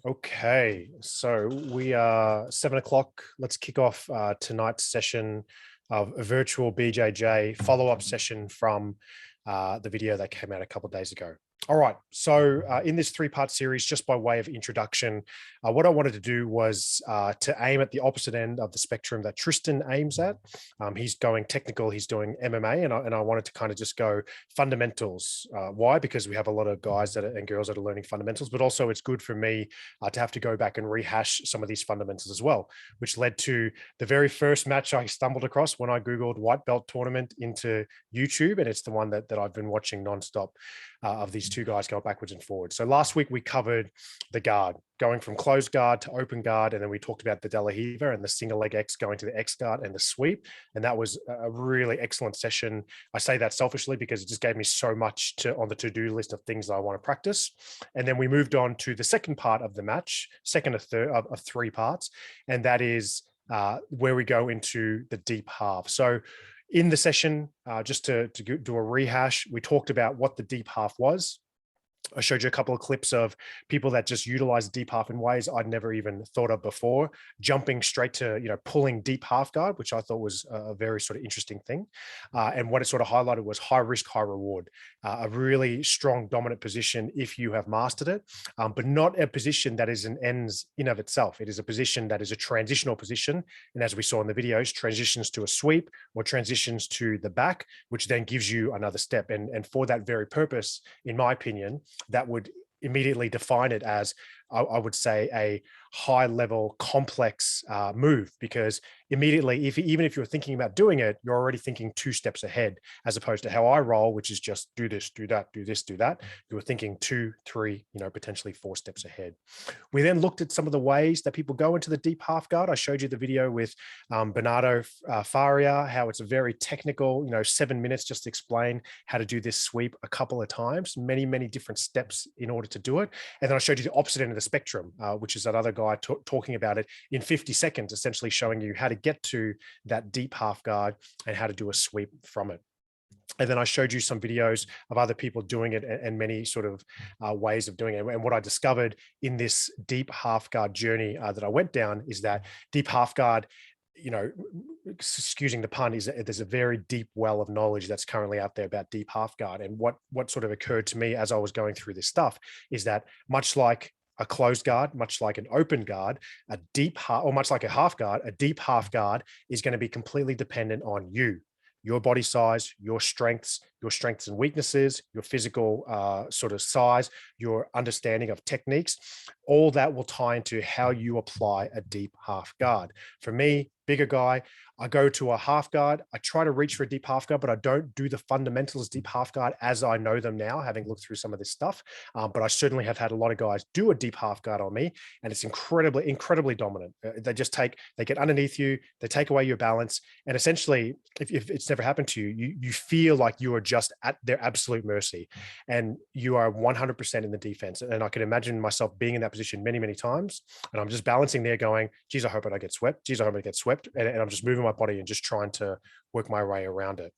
Okay, so we are 7 o'clock. Let's kick off tonight's session of a virtual BJJ follow-up session from the video that came out a couple of days ago. All right, so in this three-part series, just by way of introduction, what I wanted to do was to aim at the opposite end of the spectrum that Tristan aims at. He's going technical, he's doing MMA, and I wanted to kind of just go fundamentals. Why? Because we have a lot of guys and girls that are learning fundamentals, but also it's good for me to have to go back and rehash some of these fundamentals as well, which led to the very first match I stumbled across when I Googled white belt tournament into YouTube, and it's the one that I've been watching nonstop of these two guys go backwards and forwards. So last week we covered the guard, going from closed guard to open guard, and then we talked about the De La Hiva and the single leg X going to the X guard and the sweep, and that was a really excellent session. I say that selfishly because it just gave me so much on the to-do list of things that I want to practice. And then we moved on to the second part of the match, second or third of three parts, and that is where we go into the deep half. So in the session, just to do a rehash, we talked about what the deep half was. I showed you a couple of clips of people that just utilize deep half in ways I'd never even thought of before, jumping straight to, pulling deep half guard, which I thought was a very sort of interesting thing. And what it sort of highlighted was high risk, high reward, a really strong dominant position if you have mastered it, but not a position that is an ends in of itself. It is a position that is a transitional position. And as we saw in the videos, transitions to a sweep or transitions to the back, which then gives you another step. And for that very purpose, in my opinion, that would immediately define it as, I would say, a high level complex move, because immediately, even if you're thinking about doing it, you're already thinking two steps ahead, as opposed to how I roll, which is just do this, do that, do this, do that. You were thinking two, three, potentially four steps ahead. We then looked at some of the ways that people go into the deep half guard. I showed you the video with Bernardo Faria, how it's a very technical, 7 minutes just to explain how to do this sweep a couple of times, many, many different steps in order to do it. And then I showed you the opposite end of the spectrum, which is that other guy talking about it in 50 seconds, essentially showing you how to get to that deep half guard and how to do a sweep from it. And then I showed you some videos of other people doing it and many sort of ways of doing it. And what I discovered in this deep half guard journey that I went down is that deep half guard, excusing the pun, is that there's a very deep well of knowledge that's currently out there about deep half guard. And what sort of occurred to me as I was going through this stuff is that much like a closed guard, much like an open guard, a deep half, or much like a half guard, a deep half guard is going to be completely dependent on you, your body size, your strengths and weaknesses, your physical sort of size, your understanding of techniques. All that will tie into how you apply a deep half guard. For me, bigger guy, I go to a half guard. I try to reach for a deep half guard, but I don't do the fundamentals deep half guard as I know them now, having looked through some of this stuff. But I certainly have had a lot of guys do a deep half guard on me, and it's incredibly, incredibly dominant. They get underneath you, they take away your balance, and essentially, if it's never happened to you, you feel like you are just at their absolute mercy, and you are 100% in the defense. And I can imagine myself being in that position many, many times, and I'm just balancing there, going, "Geez, I hope I don't get swept. Geez, I hope I get swept," and I'm just moving my body and just trying to work my way around it.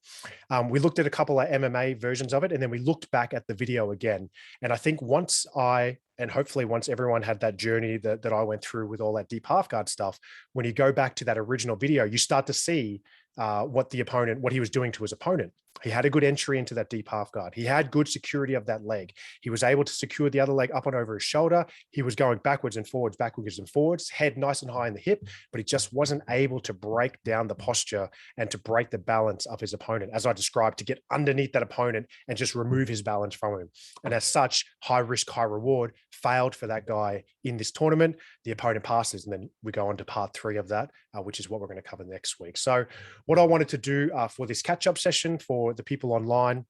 We looked at a couple of MMA versions of it, and then we looked back at the video again. And I think hopefully once everyone had that journey that I went through with all that deep half guard stuff, when you go back to that original video, you start to see what he was doing to his opponent. He had a good entry into that deep half guard. He had good security of that leg. He was able to secure the other leg up and over his shoulder. He was going backwards and forwards, head nice and high in the hip, but he just wasn't able to break down the posture and to break the balance of his opponent, as I described, to get underneath that opponent and just remove his balance from him. And as such, high risk, high reward failed for that guy in this tournament. The opponent passes, and then we go on to part 3 of that, which is what we're going to cover next week. So what I wanted to do for this catch-up session for the people online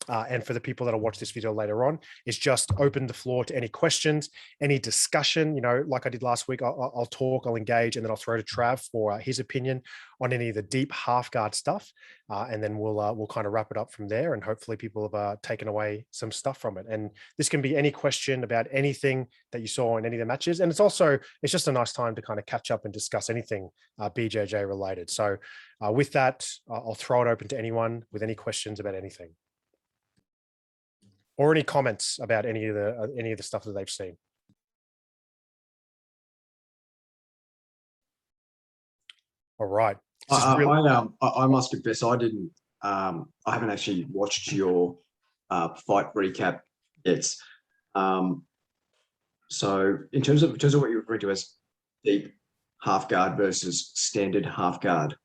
and for the people that'll watch this video later on is just open the floor to any questions, any discussion. Like I did last week, I'll talk, I'll engage, and then I'll throw to Trav for his opinion on any of the deep half guard stuff. And then we'll kind of wrap it up from there. And hopefully people have taken away some stuff from it. And this can be any question about anything that you saw in any of the matches. And it's just a nice time to kind of catch up and discuss anything BJJ related. So with that, I'll throw it open to anyone with any questions about anything, or any comments about any of the stuff that they've seen. All right. I must confess, I haven't actually watched your fight recap yet. So in terms of what you're referring to as deep half guard versus standard half guard,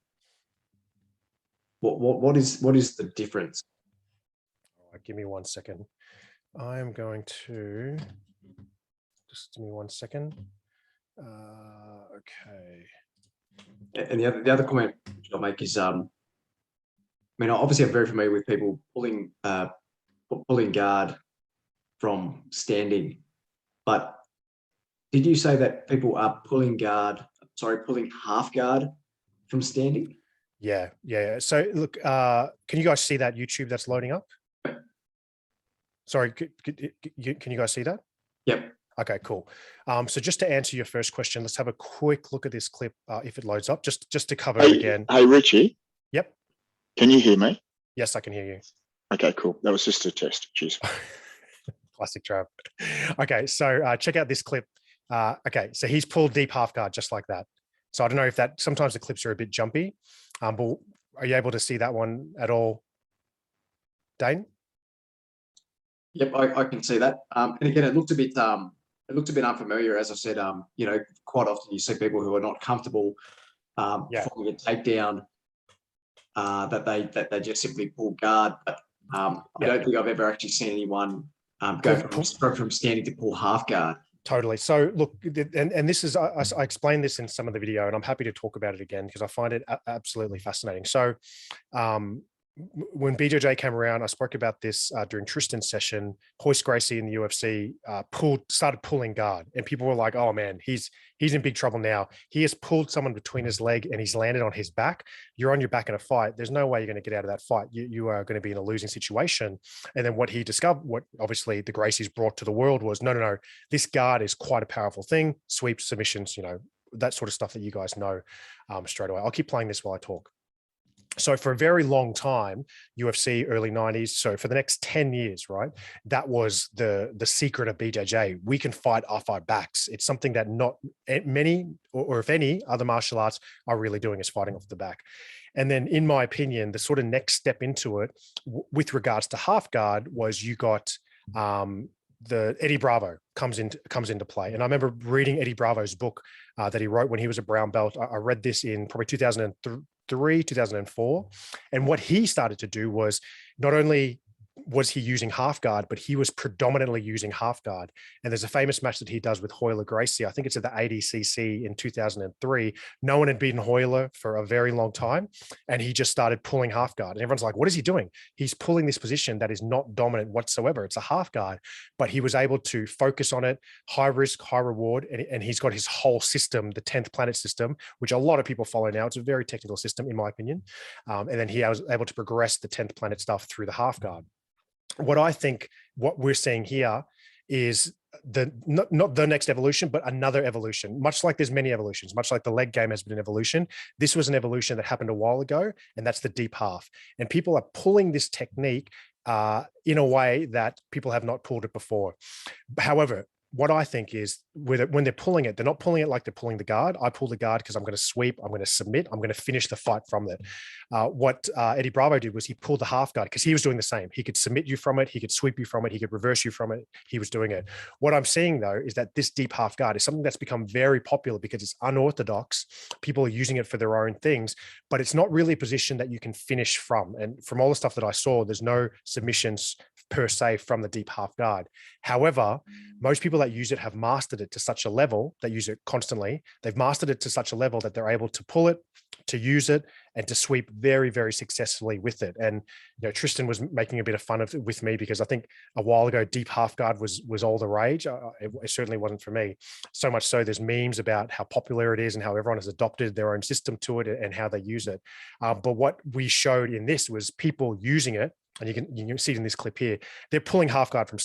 what is the difference? All right, give me 1 second. I'm going to just give me 1 second. Okay. And the other comment I'll make is, I mean, obviously I'm very familiar with people pulling guard from standing, but did you say that people are pulling half guard from standing? Yeah. So look, can you guys see that YouTube that's loading up? Sorry, can you guys see that? Yep. Okay, cool. So just to answer your first question, let's have a quick look at this clip if it loads up, just to cover it again. Hey, Richie. Yep. Can you hear me? Yes, I can hear you. Okay, cool. That was just a test. Cheers. Classic Trav. Okay, so check out this clip. Okay, so he's pulled deep half guard just like that. So I don't know if that, sometimes the clips are a bit jumpy, but are you able to see that one at all, Dane? Yep, I can see that. And again, it looked a bit unfamiliar. As I said, you know, quite often you see people who are not comfortable following a takedown, that they just simply pull guard. But I don't think I've ever actually seen anyone go from standing to pull half guard. Totally. So look, and this is, I explained this in some of the video, and I'm happy to talk about it again because I find it absolutely fascinating. So when BJJ came around, I spoke about this during Tristan's session. Royce Gracie in the UFC started pulling guard, and people were like, "Oh man, he's in big trouble now. He has pulled someone between his leg and he's landed on his back. You're on your back in a fight. There's no way you're going to get out of that fight. You are going to be in a losing situation." And then what he discovered, what obviously the Gracies brought to the world was, no, this guard is quite a powerful thing. Sweeps, submissions, you know, that sort of stuff that you guys know straight away. I'll keep playing this while I talk. So for a very long time, UFC, early 90s, so for the next 10 years, right, that was the secret of BJJ. We can fight off our backs. It's something that not many, or if any, other martial arts are really doing, is fighting off the back. And then, in my opinion, the sort of next step into it with regards to half guard was you got the Eddie Bravo comes into play. And I remember reading Eddie Bravo's book that he wrote when he was a brown belt. I read this in probably 2003, 2004. And what he started to do was, not only was he using half guard, but he was predominantly using half guard. And there's a famous match that he does with Royce Gracie. I think it's at the ADCC in 2003. No one had beaten Royce for a very long time. And he just started pulling half guard. And everyone's like, what is he doing? He's pulling this position that is not dominant whatsoever. It's a half guard, but he was able to focus on it, high risk, high reward. And he's got his whole system, the 10th planet system, which a lot of people follow now. It's a very technical system, in my opinion. And then he was able to progress the 10th planet stuff through the half guard. What I think what we're seeing here is not the next evolution, but another evolution. Much like there's many evolutions, much like the leg game has been an evolution, this was an evolution that happened a while ago, and that's the deep half. And people are pulling this technique in a way that people have not pulled it before. However, what I think is when they're pulling it, they're not pulling it like they're pulling the guard. I pull the guard because I'm going to sweep, I'm going to submit, I'm going to finish the fight from it. What Eddie Bravo did was he pulled the half guard because he was doing the same. He could submit you from it, he could sweep you from it, he could reverse you from it. He was doing it. What I'm seeing though is that this deep half guard is something that's become very popular because it's unorthodox. People are using it for their own things, but it's not really a position that you can finish from. And from all the stuff that I saw, there's no submissions per se from the deep half guard. However, most people that use it have mastered it to such a level, that use it constantly. They've mastered it to such a level that they're able to pull it, to use it, and to sweep very, very successfully with it. And you know, Tristan was making a bit of fun of it with me because I think a while ago, deep half guard was all the rage. It certainly wasn't for me. So much so there's memes about how popular it is and how everyone has adopted their own system to it and how they use it. But what we showed in this was people using it. And you can see it in this clip here. They're pulling half guard from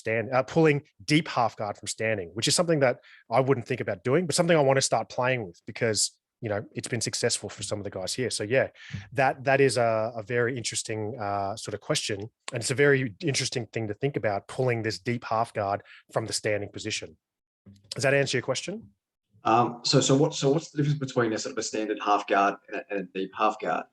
pulling deep half guard from standing, which is something that I wouldn't think about doing, but something I want to start playing with because, you know, it's been successful for some of the guys here. So yeah, that is a very interesting sort of question. And it's a very interesting thing to think about, pulling this deep half guard from the standing position. Does that answer your question? What's the difference between a sort of a standard half guard and a deep half guard?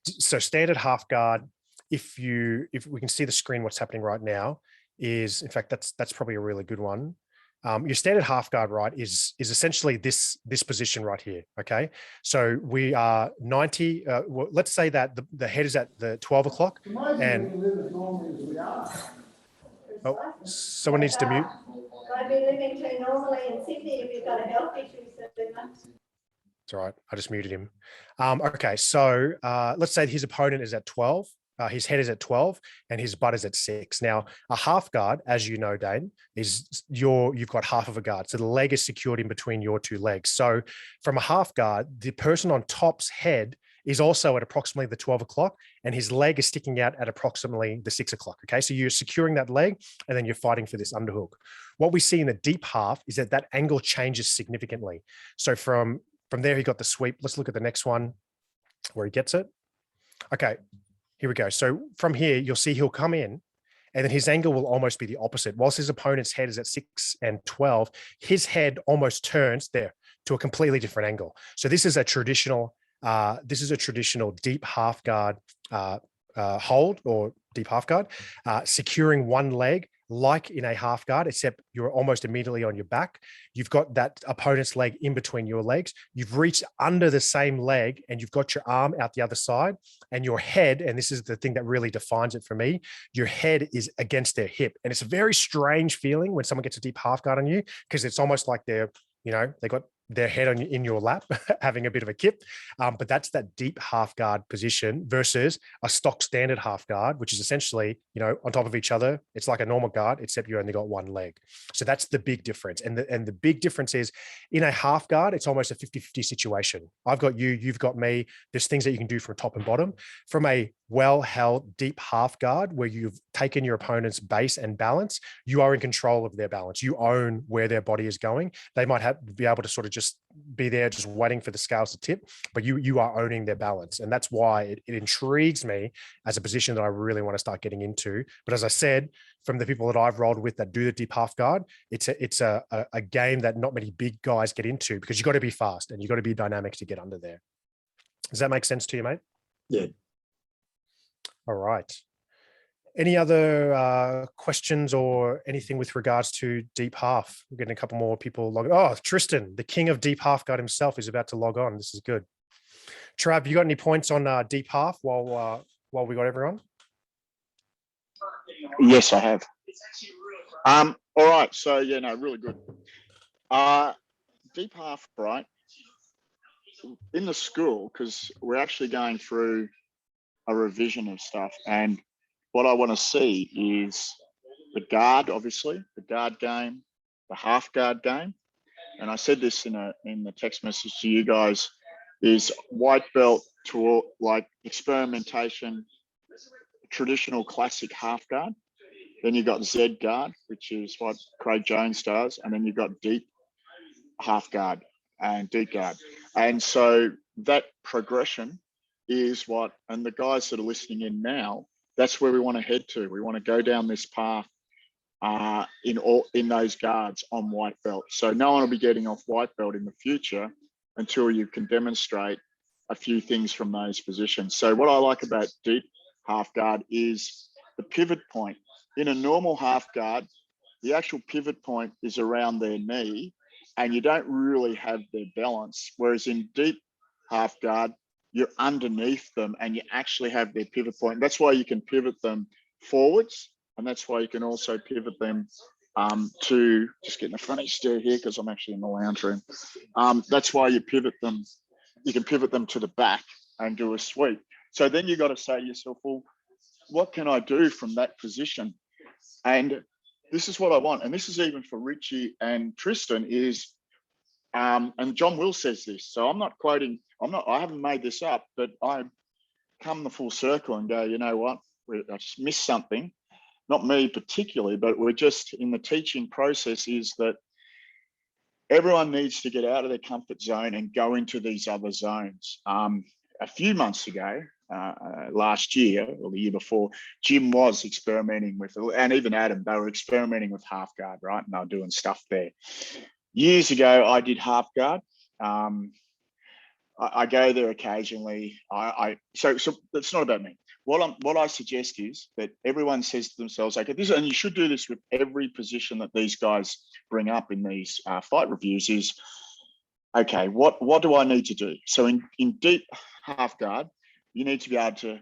So standard half guard, if we can see the screen, what's happening right now is, in fact, that's probably a really good one. Your standard half guard, right, is essentially this position right here. Okay, so we are 90. Well, let's say that the head is at the 12 o'clock, and someone needs to mute. I've been living too normally in Sydney if you've got a health issue, so It's all right. I just muted him. Okay, so let's say his opponent is at 12. His head is at 12 and his butt is at 6. Now, a half guard, as you know, Dane, is you've got half of a guard. So the leg is secured in between your two legs. So from a half guard, the person on top's head is also at approximately the 12 o'clock and his leg is sticking out at approximately the 6 o'clock. Okay, so you're securing that leg and then you're fighting for this underhook. What we see in the deep half is that angle changes significantly. So from there, he got the sweep. Let's look at the next one where he gets it. Okay, here we go. So from here, you'll see he'll come in and then his angle will almost be the opposite. Whilst his opponent's head is at 6 and 12, his head almost turns there to a completely different angle. So this is a traditional deep half guard hold or deep half guard, securing one leg like in a half guard, except you're almost immediately on your back. You've got that opponent's leg in between your legs. You've reached under the same leg and you've got your arm out the other side and your head, and this is the thing that really defines it for me, your head is against their hip. And it's a very strange feeling when someone gets a deep half guard on you because it's almost like they got their head in your lap, having a bit of a kip. But that's that deep half guard position versus a stock standard half guard, which is essentially, on top of each other. It's like a normal guard, except you only got one leg. So that's the big difference. And the big difference is in a half guard, it's almost a 50-50 situation. I've got you, you've got me. There's things that you can do from top and bottom. From a well-held deep half guard, where you've taken your opponent's base and balance, you are in control of their balance. You own where their body is going. They might be able to sort of just be there, just waiting for the scales to tip, but you are owning their balance. And that's why it intrigues me as a position that I really want to start getting into. But as I said, from the people that I've rolled with that do the deep half guard, it's a game that not many big guys get into because you've got to be fast and you've got to be dynamic to get under there. Does that make sense to you, mate? Yeah. All right. Any other questions or anything with regards to deep half? We're getting a couple more people logging. Oh, Tristan, the king of deep half guard himself, is about to log on. This is good. Trav, you got any points on deep half while we got everyone? Yes, I have. All right. So really good. Deep half, right? In the school, because we're actually going through a revision of stuff, and what I want to see is the guard, obviously, the guard game, the half guard game. And I said this in the text message to you guys, is white belt to like experimentation, traditional classic half guard. Then you've got Z guard, which is what Craig Jones does. And then you've got deep half guard and deep guard. And so that progression is what, and the guys that are listening in now, that's where we want to head to. We want to go down this path in those guards on white belt. So no one will be getting off white belt in the future until you can demonstrate a few things from those positions. So what I like about deep half guard is the pivot point. In a normal half guard, the actual pivot point is around their knee and you don't really have their balance. Whereas in deep half guard, you're underneath them and you actually have their pivot point. That's why you can pivot them forwards, and that's why you can also pivot them to, just getting a funny stare here because I'm actually in the lounge room. That's why you pivot them. You can pivot them to the back and do a sweep. So then you got to say to yourself, well, what can I do from that position? And this is what I want. And this is even for Richie and Tristan is, and John Will says this, so I'm not quoting, I haven't made this up, but I come the full circle and go, you know what, I just missed something. Not me particularly, but we're just in the teaching process is that everyone needs to get out of their comfort zone and go into these other zones. A few months ago, last year or the year before, Jim was experimenting with, and even Adam, they were experimenting with half guard, right? And they were doing stuff there. years ago, I did half guard. I go there occasionally. So it's not about me. What I suggest is that everyone says to themselves, okay, this, and you should do this with every position that these guys bring up in these fight reviews is, okay, what do I need to do? So in deep half guard, you need to be able to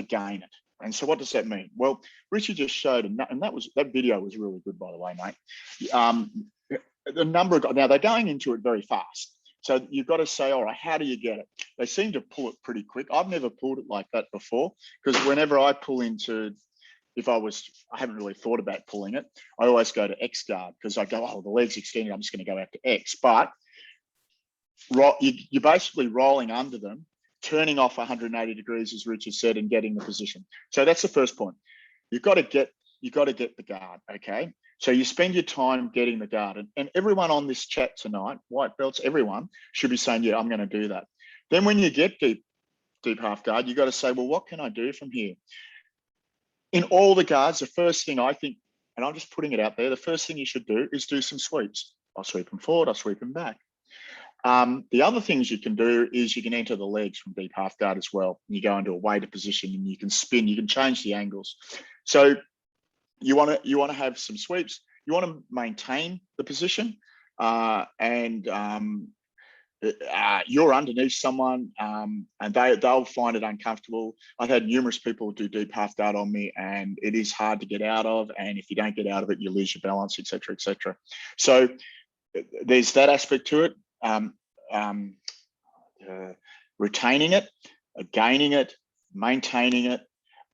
gain it. And so what does that mean? Well, Richie just showed, and that video was really good, by the way, mate. The number of, now they're going into it very fast. So you've got to say, all right, how do you get it? They seem to pull it pretty quick. I've never pulled it like that before, because whenever I pull into, I haven't really thought about pulling it, I always go to X guard, because I go, oh, the leg's extended, I'm just going to go out to X. But you're basically rolling under them, turning off 180 degrees, as Richard said, and getting the position. So that's the first point. You've got to get the guard, okay? So you spend your time getting the guard. And everyone on this chat tonight, white belts, everyone should be saying, yeah, I'm going to do that. Then when you get deep half guard, you've got to say, well, what can I do from here? In all the guards, the first thing I think, and I'm just putting it out there, the first thing you should do is do some sweeps. I'll sweep them forward, I'll sweep them back. The other things you can do is you can enter the legs from deep half guard as well. You go into a weighted position and you can spin, you can change the angles. So you want to have some sweeps. You want to maintain the position, and you're underneath someone, and they'll find it uncomfortable. I've had numerous people do deep half guard on me, and it is hard to get out of. And if you don't get out of it, you lose your balance, etc., etc. So there's that aspect to it. Retaining it, gaining it, maintaining it,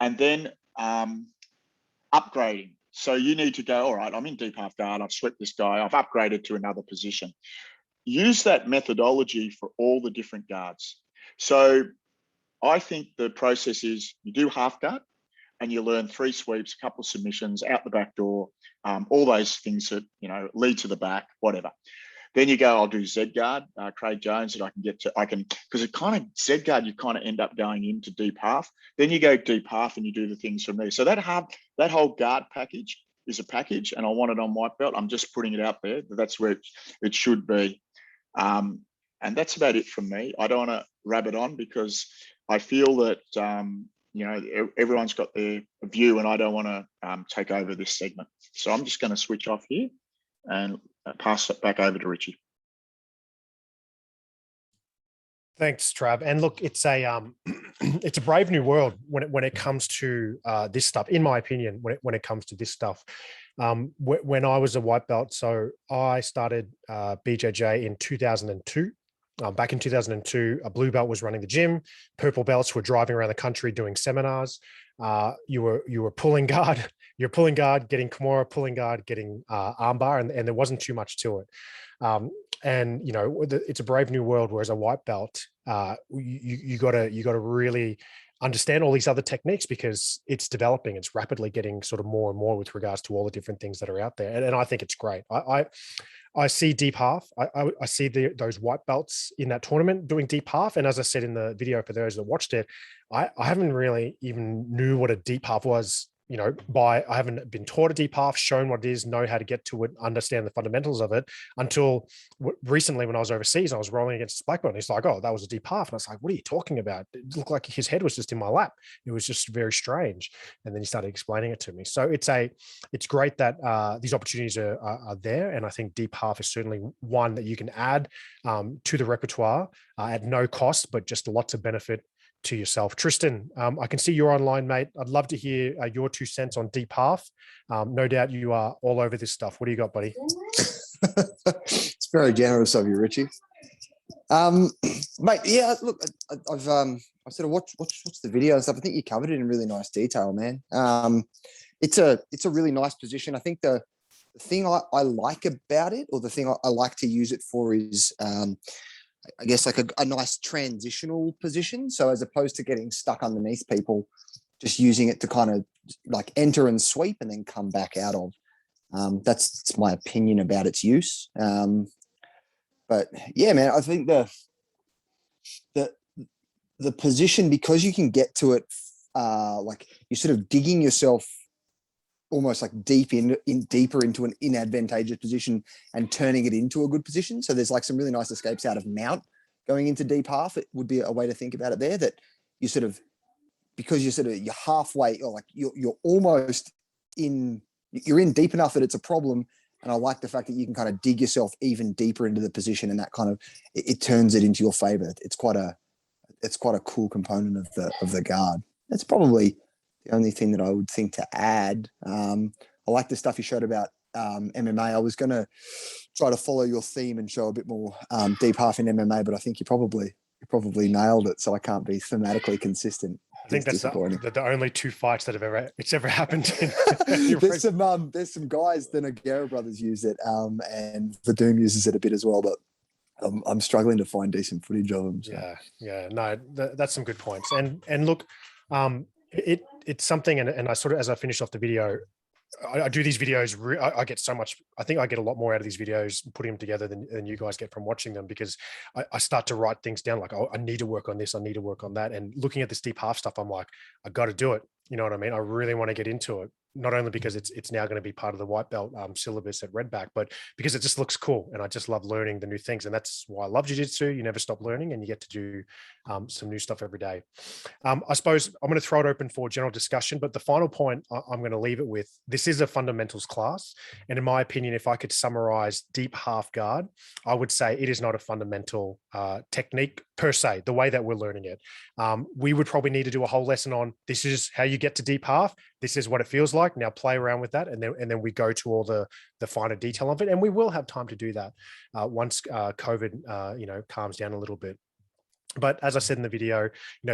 and then upgrading. So you need to go, all right, I'm in deep half guard, I've swept this guy, I've upgraded to another position. Use that methodology for all the different guards. So I think the process is you do half guard and you learn 3 sweeps, a couple of submissions, out the back door, all those things that, lead to the back, whatever. Then you go, I'll do Z guard, Craig Jones, that because it kind of, Z guard, you kind of end up going into deep half. Then you go deep half and you do the things from there. So that whole guard package is a package, and I want it on white belt. I'm just putting it out there. That's where it should be. And that's about it from me. I don't want to rabbit on, because I feel that, everyone's got their view, and I don't want to take over this segment. So I'm just going to switch off here and pass it back over to Richie. Thanks, Trav. And look, it's a it's a brave new world when it comes to this stuff. In my opinion, when it comes to this stuff, when I was a white belt, so I started BJJ in 2002. Back in 2002, a blue belt was running the gym. Purple belts were driving around the country doing seminars. You were pulling guard. You're pulling guard, getting Kimura, pulling guard, getting armbar, and there wasn't too much to it. And it's a brave new world. Whereas a white belt, you got to really understand all these other techniques, because it's developing. It's rapidly getting sort of more and more with regards to all the different things that are out there. And I think it's great. I see deep half. I see those white belts in that tournament doing deep half. And as I said in the video, for those that watched it, I haven't really even knew what a deep half was. I haven't been taught a deep half, shown what it is, know how to get to it, understand the fundamentals of it, until recently when I was overseas, I was rolling against this black belt, and he's like, oh, that was a deep half. And I was like, what are you talking about? It looked like his head was just in my lap. It was just very strange. And then he started explaining it to me. So it's great that these opportunities are there. And I think deep half is certainly one that you can add to the repertoire at no cost, but just lots of benefit to yourself. Tristan, I can see you're online, mate. I'd love to hear your 2 cents on deep half. No doubt you are all over this stuff. What do you got, buddy? It's very generous of you, Richie. Mate, yeah, look, I've sort of watched the video and stuff. I think you covered it in really nice detail, man. It's a really nice position. I think the thing I like about it, or the thing I like to use it for, is I guess like a nice transitional position. So as opposed to getting stuck underneath people, just using it to kind of like enter and sweep and then come back out of. That's my opinion about its use. But yeah, man, I think the position, because you can get to it, like you're sort of digging yourself almost like deeper into an inadvantageous position and turning it into a good position. So there's like some really nice escapes out of mount going into deep half. It would be a way to think about it there, that you sort of, because you're halfway, or like you're almost you're in deep enough that it's a problem. And I like the fact that you can kind of dig yourself even deeper into the position, and that kind of, it turns it into your favor. It's quite a cool component of the guard. That's probably the only thing that I would think to add. I like the stuff you showed about MMA. I was going to try to follow your theme and show a bit more deep half in MMA, but I think you probably nailed it. So I can't be thematically consistent. I think that's the only two fights that it's ever happened. There's some guys, the Nogueira brothers use it, and Verdum uses it a bit as well, but I'm struggling to find decent footage of them. So. Yeah, no, that's some good points. And look, it's something, and I sort of, as I finish off the video, I do these videos. I get so much. I think I get a lot more out of these videos putting them together than you guys get from watching them, because I start to write things down like, oh, I need to work on this. I need to work on that. And looking at this deep half stuff, I'm like, I got to do it. You know what I mean? I really want to get into it. Not only because it's now going to be part of the white belt syllabus at Redback, but because it just looks cool, and I just love learning the new things, and that's why I love jiu-jitsu. You never stop learning, and you get to do some new stuff every day. I suppose I'm going to throw it open for general discussion, but the final point I'm going to leave it with: this is a fundamentals class, and in my opinion, if I could summarize deep half guard, I would say it is not a fundamental technique per se. The way that we're learning it, we would probably need to do a whole lesson on this is how you get to deep half. This is what it feels like. Now play around with that, and then we go to all the finer detail of it, and we will have time to do that once COVID calms down a little bit. But as I said in the video,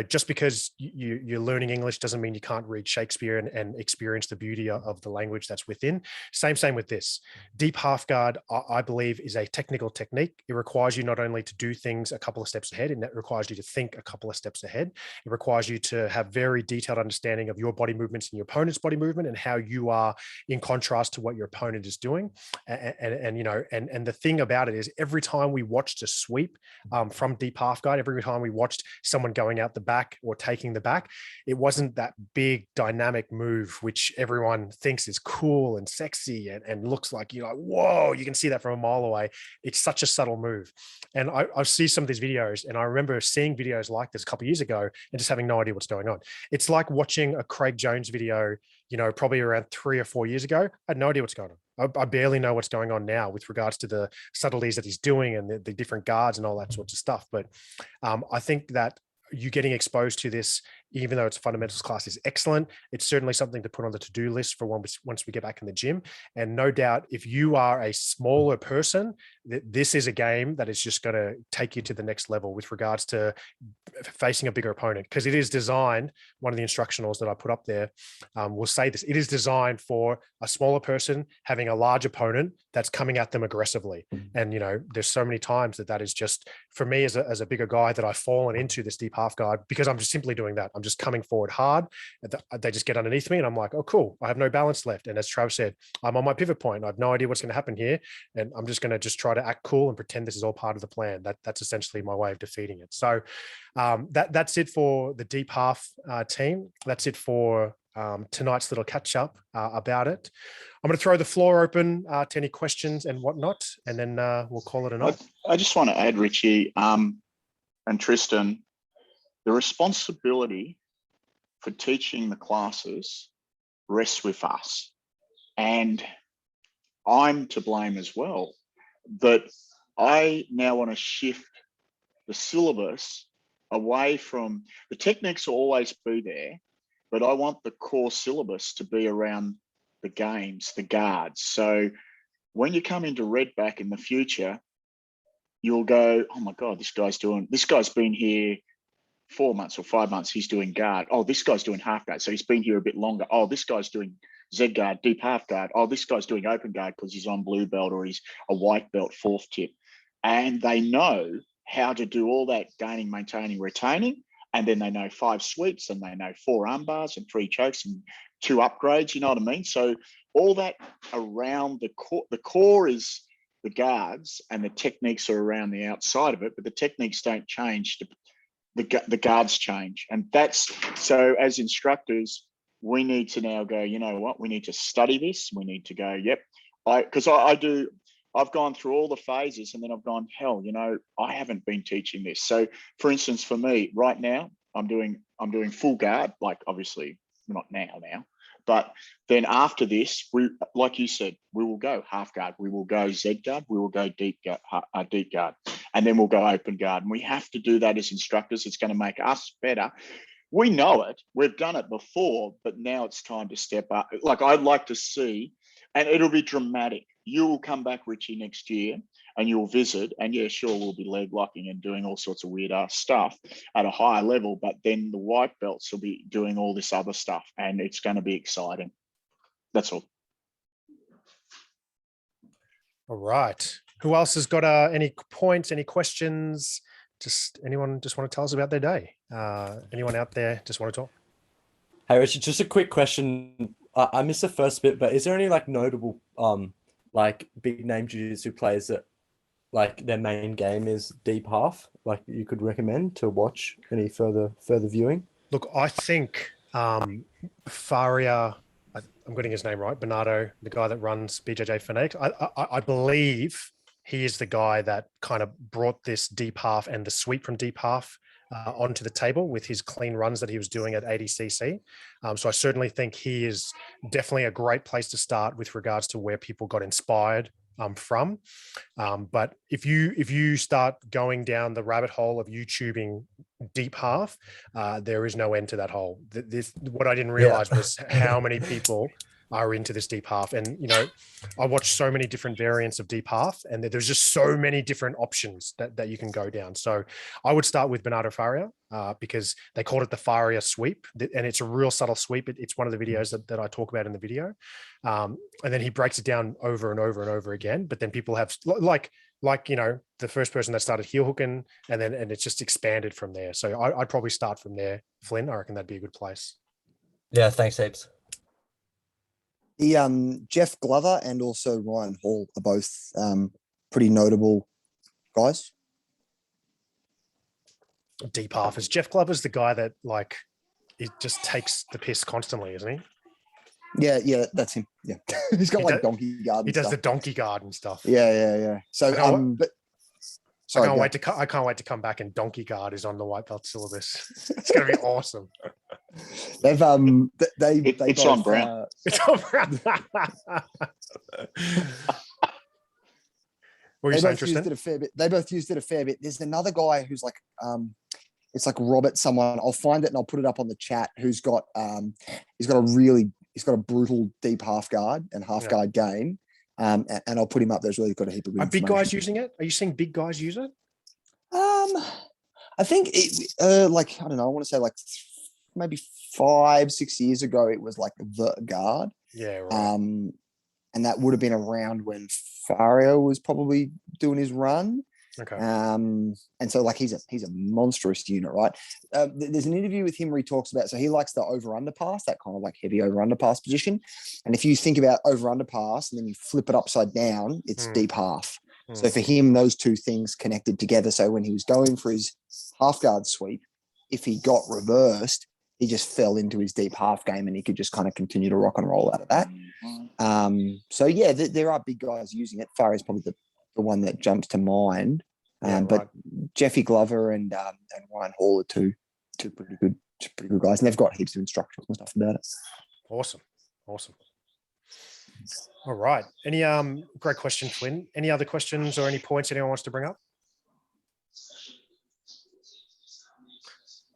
just because you're learning English doesn't mean you can't read Shakespeare and experience the beauty of the language that's within. Same with this. Deep half guard, I believe, is a technical technique. It requires you not only to do things a couple of steps ahead, and that requires you to think a couple of steps ahead. It requires you to have very detailed understanding of your body movements and your opponent's body movement, and how you are in contrast to what your opponent is doing. And the thing about it is, every time we watched a sweep from deep half guard, every time we watched someone going out the back or taking the back, it wasn't that big dynamic move which everyone thinks is cool and sexy and looks like, whoa, you can see that from a mile away. It's such a subtle move. And I see some of these videos, and I remember seeing videos like this a couple of years ago and just having no idea what's going on. It's like watching a Craig Jones video, probably around 3 or 4 years ago. I had no idea what's going on. I barely know what's going on now with regards to the subtleties that he's doing and the different guards and all that sorts of stuff. But I think that you getting exposed to this, even though it's a fundamentals class, is excellent. It's certainly something to put on the to-do list for once we get back in the gym. And no doubt, if you are a smaller person, this is a game that is just going to take you to the next level with regards to facing a bigger opponent, because it is designed, one of the instructionals that I put up there will say this, it is designed for a smaller person having a large opponent that's coming at them aggressively. And, there's so many times that is just, for me as a bigger guy, that I've fallen into this deep half guard because I'm just simply doing that. I'm just coming forward hard. They just get underneath me, and I'm like, oh, cool, I have no balance left. And as Trav said, I'm on my pivot point. I have no idea what's going to happen here. And I'm just going to try to act cool and pretend this is all part of the plan. That's essentially my way of defeating it. So that's it for the deep half team. That's it for tonight's little catch up about it. I'm going to throw the floor open to any questions and whatnot, and then we'll call it a night. I just want to add, Richie and Tristan, the responsibility for teaching the classes rests with us. And I'm to blame as well, that I now want to shift the syllabus away from, the techniques will always be there, but I want the core syllabus to be around the games, the guards. So when you come into Redback in the future, you'll go, oh my God, this guy's been here 4 months or 5 months, he's doing guard. Oh, this guy's doing half guard, so he's been here a bit longer. Oh, this guy's doing Z guard, deep half guard. Oh, this guy's doing open guard because he's on blue belt or he's a white belt, fourth tip. And they know how to do all that gaining, maintaining, retaining. And then they know 5 sweeps, and they know 4 arm bars and 3 chokes and 2 upgrades, you know what I mean? So all that around the core is the guards, and the techniques are around the outside of it, but the techniques don't change. The guards change. And that's, so as instructors, we need to now go, you know what, we need to study this. We need to go, yep. Because I've gone through all the phases and then I've gone, hell, you know, I haven't been teaching this. So for instance, for me right now, I'm doing full guard, like obviously not now, but then after this, like you said, we will go half guard, we will go Z guard, we will go deep guard, and then we'll go open guard. And we have to do that as instructors. It's going to make us better. We know it. We've done it before, but now it's time to step up. Like I'd like to see, and it'll be dramatic. You will come back, Richie, next year and you'll visit. And yeah, sure, we'll be leg locking and doing all sorts of weird ass stuff at a higher level. But then the white belts will be doing all this other stuff and it's going to be exciting. That's all. All right. Who else has got any points, any questions? Anyone just want to tell us about their day? Anyone out there just want to talk? Hey, Richard, just a quick question. I missed the first bit, but is there any like notable like big name jiu-jitsu players that like their main game is deep half, like you could recommend to watch any further viewing? Look, I think Faria, I'm getting his name right, Bernardo, the guy that runs BJJ Fanatics, I believe he is the guy that kind of brought this deep half and the sweep from deep half onto the table with his clean runs that he was doing at 80cc. So I certainly think he is definitely a great place to start with regards to where people got inspired from. But if you start going down the rabbit hole of YouTubing deep half, there is no end to that hole. What I didn't realize was how many people are into this deep half. And, you know, I watched so many different variants of deep half and there's just so many different options that you can go down. So I would start with Bernardo Faria because they called it the Faria sweep and it's a real subtle sweep. It's one of the videos that I talk about in the video. And then he breaks it down over and over and over again. But then people have like, you know, the first person that started heel hooking and it's just expanded from there. So I'd probably start from there. Flynn, I reckon that'd be a good place. Yeah, thanks heaps. Jeff Glover and also Ryan Hall are both pretty notable guys. Deep half is Jeff Glover's the guy that like he just takes the piss constantly, isn't he? Yeah, that's him. Yeah, he's got like donkey guard. He does the donkey guard and stuff. Yeah. So but sorry, I can't wait to come back and donkey guard is on the white belt syllabus. It's gonna be awesome. They've it's on brand. It's on brand. What are you saying, Tristan? They both used it a fair bit. There's another guy who's like it's like Robert someone. I'll find it and I'll put it up on the chat. Who's got he's got a brutal deep half guard and half guard game. And I'll put him up. There's really got a heap of good Are big guys using it? Are you seeing big guys use it? I think it like I don't know. I want to say like maybe 5-6 years ago it was like the guard. Yeah. Right. And that would have been around when Faria was probably doing his run. Okay. And so like he's a monstrous unit, right? There's an interview with him where he talks about, so he likes the over under pass, that kind of like heavy over under pass position. And if you think about over under pass and then you flip it upside down, it's deep half. So for him, those two things connected together. So when he was going for his half guard sweep, if he got reversed, he just fell into his deep half game and he could just kind of continue to rock and roll out of that. So yeah, there are big guys using it. Faria is probably the one that jumps to mind. But Jeffy Glover and Ryan Hall are two pretty good guys, and they've got heaps of instructions and stuff about it. Awesome. All right. Any great question, Flynn. Any other questions or any points anyone wants to bring up?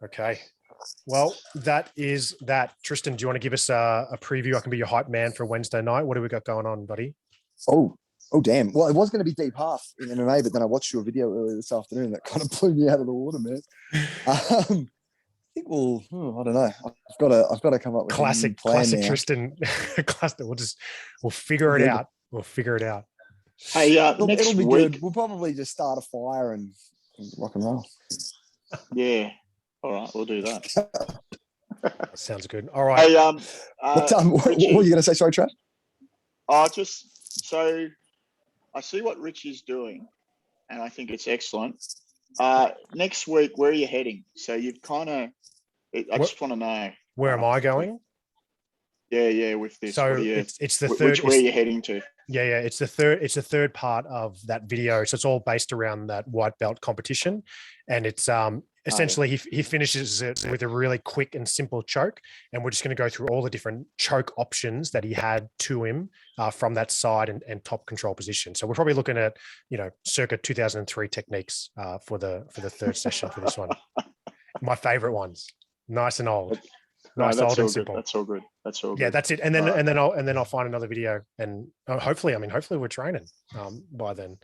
Okay. Well, that is that. Tristan, do you want to give us a preview? I can be your hype man for Wednesday night. What do we got going on, buddy? Oh, damn. Well, it was going to be deep half in MMA, but then I watched your video earlier this afternoon that kind of blew me out of the water, man. I think I don't know. I've got to come up with classic Tristan. We'll figure it out. Hey, next it'll be week. good. We'll probably just start a fire and rock and roll. Yeah. All right, we'll do that. Sounds good. All right. Hey, what were you going to say? Sorry, Trav? So I see what Richie's doing, and I think it's excellent. Next week, where are you heading? So you've kind of, I just want to know. Where am I going? Yeah, with this. So What are you- it's the wh- third. Which way are you heading to? Yeah, it's the third part of that video. So it's all based around that white belt competition, and it's essentially he finishes it with a really quick and simple choke, and we're just going to go through all the different choke options that he had to him from that side and top control position. So we're probably looking at circa 2003 techniques for the third session for this one. My favorite ones, nice and old. Nice, that's old all and good. simple. That's all good. That's all Yeah, good. that's it. And then Alright. and then I'll find another video, and hopefully we're training by then.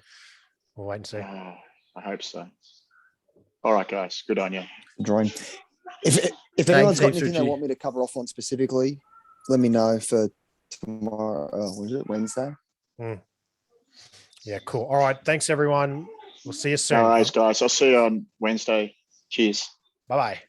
We'll wait and see. I hope so. All right, guys. Good on you. Drawing. If anyone's got heaps, anything they Richie. want me to cover off on specifically, let me know for tomorrow. Was it Wednesday? Yeah, cool. All right, thanks everyone. We'll see you soon. No worries, guys. I'll see you on Wednesday. Cheers. Bye bye.